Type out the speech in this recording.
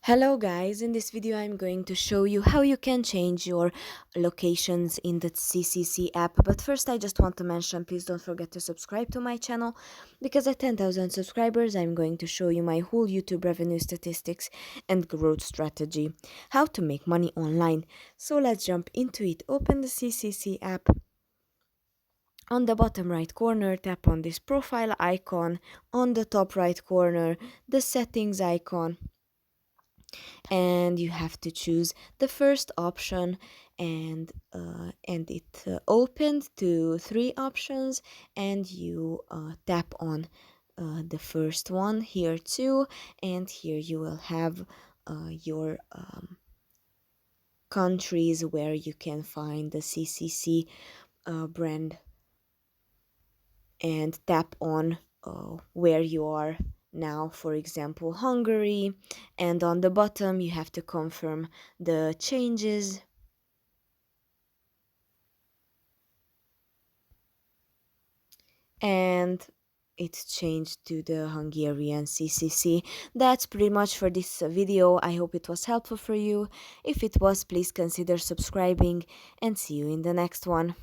Hello guys, in this video I'm going to show you how you can change your locations in the CCC app. But first I just want to mention, please don't forget to subscribe to my channel, because at 10,000 subscribers I'm going to show you my whole YouTube revenue statistics and growth strategy, how to make money online. So let's jump into it. Open the CCC app. On the bottom right corner, tap on this profile icon. On the top right corner, the settings icon, and you have to choose the first option, and it opened to three options, and you tap on the first one here too, and here you will have your countries where you can find the CCC brand, and tap on where you are now, for example Hungary, and on the bottom you have to confirm the changes, and it's changed to the Hungarian CCC. That's pretty much for this video. I hope it was helpful for you. If it was, please consider subscribing, and see you in the next one.